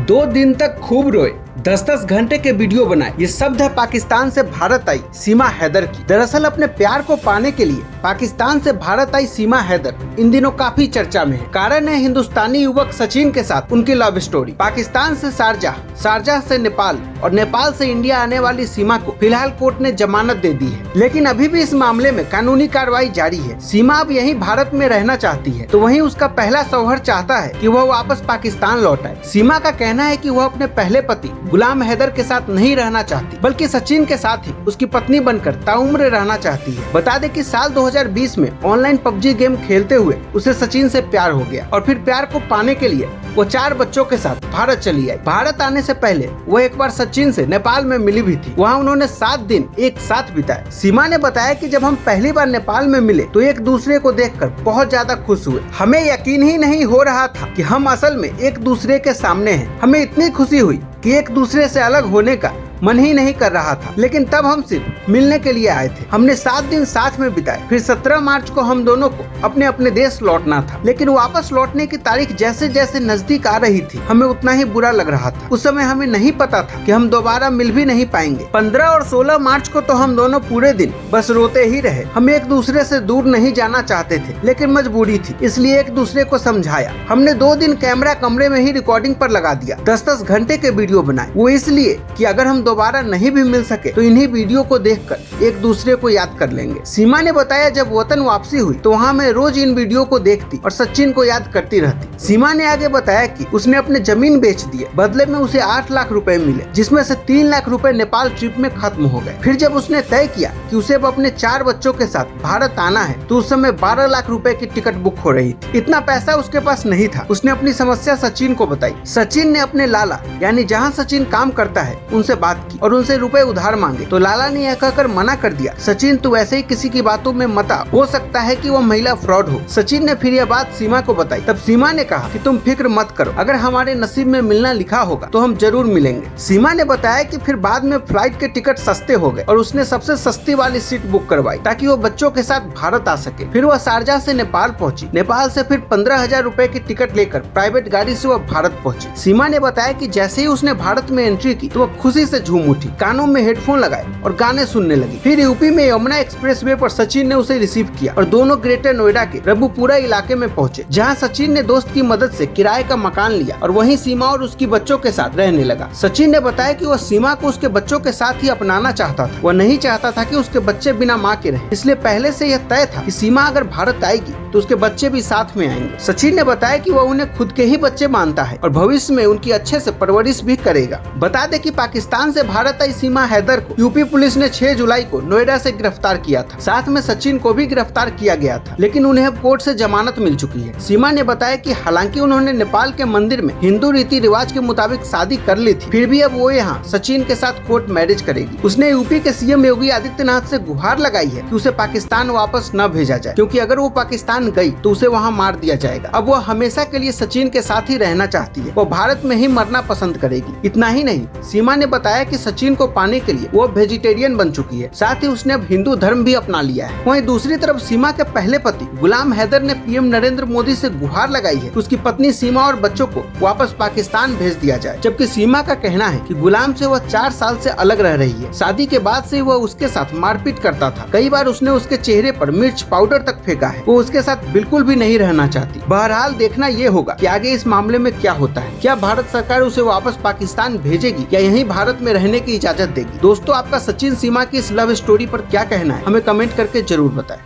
2 दिन तक खूब रोए, 10-10 घंटे के वीडियो बनाए। ये शब्द है पाकिस्तान से भारत आई सीमा हैदर की। दरअसल अपने प्यार को पाने के लिए पाकिस्तान से भारत आई सीमा हैदर इन दिनों काफी चर्चा में है। कारण है हिंदुस्तानी युवक सचिन के साथ उनकी लव स्टोरी। पाकिस्तान से शारजाह, शारजाह से नेपाल और नेपाल से इंडिया आने वाली सीमा को फिलहाल कोर्ट ने जमानत दे दी है, लेकिन अभी भी इस मामले में कानूनी कार्रवाई जारी है। सीमा अब यहीं भारत में रहना चाहती है, तो वहीं उसका पहला शौहर चाहता है कि वह वापस पाकिस्तान लौट आए। सीमा का कहना है कि वह अपने पहले पति गुलाम हैदर के साथ नहीं रहना चाहती, बल्कि सचिन के साथ ही उसकी पत्नी बनकर ताउम्र रहना चाहती है। बता दें कि साल 2020 में ऑनलाइन पबजी गेम खेलते हुए उसे सचिन से प्यार हो गया और फिर प्यार को पाने के लिए वो 4 बच्चों के साथ भारत चली आई। भारत आने से पहले वो एक बार सचिन से नेपाल में मिली भी थी। वहाँ उन्होंने 7 दिन एक साथ बिताए। सीमा ने बताया कि जब हम पहली बार नेपाल में मिले तो एक दूसरे को देखकर बहुत ज्यादा खुश हुए। हमें यकीन ही नहीं हो रहा था कि हम असल में एक दूसरे के सामने हैं। हमें इतनी खुशी हुई कि एक दूसरे से अलग होने का मन ही नहीं कर रहा था, लेकिन तब हम सिर्फ मिलने के लिए आए थे। हमने 7 दिन साथ में बिताए। फिर 17 मार्च को हम दोनों को अपने अपने देश लौटना था, लेकिन वापस लौटने की तारीख जैसे जैसे नजदीक आ रही थी हमें उतना ही बुरा लग रहा था। उस समय हमें नहीं पता था कि हम दोबारा मिल भी नहीं पाएंगे। 15 और 16 मार्च को तो हम दोनों पूरे दिन बस रोते ही रहे। हम एक दूसरे से दूर नहीं जाना चाहते थे, लेकिन मजबूरी थी, इसलिए एक दूसरे को समझाया। हमने 2 दिन कैमरा कमरे में ही रिकॉर्डिंग पर लगा दिया। 10-10 घंटे के वीडियो बनाए, वो इसलिए कि अगर हम दोबारा नहीं भी मिल सके तो इन्हीं वीडियो को देखकर एक दूसरे को याद कर लेंगे। सीमा ने बताया जब वतन वापसी हुई तो वहाँ मैं रोज इन वीडियो को देखती और सचिन को याद करती रहती। सीमा ने आगे बताया कि उसने अपने जमीन बेच दिए, बदले में उसे 8 लाख रुपए मिले, जिसमें से 3 लाख रुपए नेपाल ट्रिप में खत्म हो गए। फिर जब उसने तय किया कि उसे अब अपने 4 बच्चों के साथ भारत आना है तो उस समय 12 लाख रुपए की टिकट बुक हो रही थी। इतना पैसा उसके पास नहीं था। उसने अपनी समस्या सचिन को बताई। सचिन ने अपने लाला यानी जहाँ सचिन काम करता है उनसे बात की और उनसे रुपए उधार मांगे, तो लाला ने यह कहकर मना कर दिया, सचिन तू वैसे ही किसी की बातों में मत आ, हो सकता है कि वो महिला फ्रॉड हो। सचिन ने फिर यह बात सीमा को बताई। तब सीमा ने कहा कि तुम फिक्र मत करो, अगर हमारे नसीब में मिलना लिखा होगा तो हम जरूर मिलेंगे। सीमा ने बताया कि फिर बाद में फ्लाइट के टिकट सस्ते हो गए और उसने सबसे सस्ती वाली सीट बुक करवाई ताकि वो बच्चों के साथ भारत आ सके। फिर वह शारजाह से नेपाल पहुंची। नेपाल से फिर 15,000 रुपए की टिकट लेकर प्राइवेट गाड़ी से वह भारत पहुंची। सीमा ने बताया कि जैसे ही उसने भारत में एंट्री की तो वह खुशी से झूम उठी, कानों में हेडफोन लगाए और गाने सुनने लगी। फिर यूपी में यमुना एक्सप्रेसवे पर सचिन ने उसे रिसीव किया और दोनों ग्रेटर नोएडा के रबुपुरा इलाके में पहुंचे, जहां सचिन ने दोस्त की मदद से किराए का मकान लिया और वहीं सीमा और उसकी बच्चों के साथ रहने लगा। सचिन ने बताया कि वह सीमा को उसके बच्चों के साथ ही अपनाना चाहता था। वह नहीं चाहता था कि उसके बच्चे बिना माँ के रहें, इसलिए पहले से यह तय था कि सीमा अगर भारत आएगी तो उसके बच्चे भी साथ में आएंगे। सचिन ने बताया कि वह उन्हें खुद के ही बच्चे मानता है और भविष्य में उनकी अच्छे से परवरिश भी करेगा। बता दें कि पाकिस्तान से भारत आई सीमा हैदर को यूपी पुलिस ने 6 जुलाई को नोएडा से गिरफ्तार किया था। साथ में सचिन को भी गिरफ्तार किया गया था, लेकिन उन्हें अब कोर्ट से जमानत मिल चुकी है। सीमा ने बताया कि हालांकि उन्होंने नेपाल के मंदिर में हिंदू रीति रिवाज के मुताबिक शादी कर ली थी, फिर भी अब वो यहाँ सचिन के साथ कोर्ट मैरिज करेगी। उसने यूपी के सीएम योगी आदित्यनाथ से गुहार लगाई है कि उसे पाकिस्तान वापस न भेजा जाए, क्योंकि अगर वो पाकिस्तान गई तो उसे वहाँ मार दिया जाएगा। अब वो हमेशा के लिए सचिन के साथ ही रहना चाहती है। वो भारत में ही मरना पसंद करेगी। इतना ही नहीं, सीमा ने बताया कि सचिन को पाने के लिए वो वेजिटेरियन बन चुकी है, साथ ही उसने अब हिंदू धर्म भी अपना लिया है। वहीं दूसरी तरफ सीमा के पहले पति गुलाम हैदर ने पीएम नरेंद्र मोदी से गुहार लगाई है कि उसकी पत्नी सीमा और बच्चों को वापस पाकिस्तान भेज दिया जाए, जबकि सीमा का कहना है कि गुलाम से वह 4 साल से अलग रह रही है। शादी के बाद से वह उसके साथ मारपीट करता था। कई बार उसने उसके चेहरे पर मिर्च पाउडर तक फेंका है। वो उसके साथ बिल्कुल भी नहीं रहना चाहती। बहरहाल देखना ये होगा कि आगे इस मामले में क्या होता है। क्या भारत सरकार उसे वापस पाकिस्तान भेजेगी या यहीं भारत में रहने की इजाजत देगी? दोस्तों, आपका सचिन सीमा की इस लव स्टोरी पर क्या कहना है, हमें कमेंट करके जरूर बताएं।